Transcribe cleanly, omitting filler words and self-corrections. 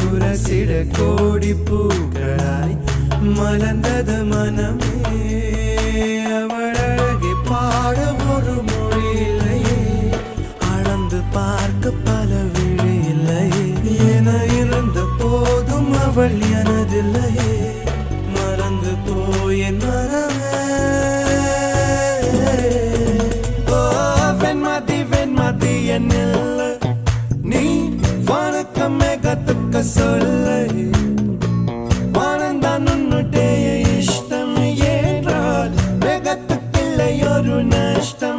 உரசிட கோடி பூக்களாய் மலர்ந்தது மனமே அவள் அழகை பாட ஒரு மொழி இல்லையே அளந்து பார்க்க பல விழி இல்லையே என இருந்த போதும் அவள் எனதில்லையே மறந்து போய் என் மனமே வெண்மதி என்னில்ல நீ வணக்கமே கத்துக்க சொல்ல வானந்தான் உன்னுடைய இஷ்டம் என்றால் வெகத்துக்கில்லை ஒரு நஷ்டம்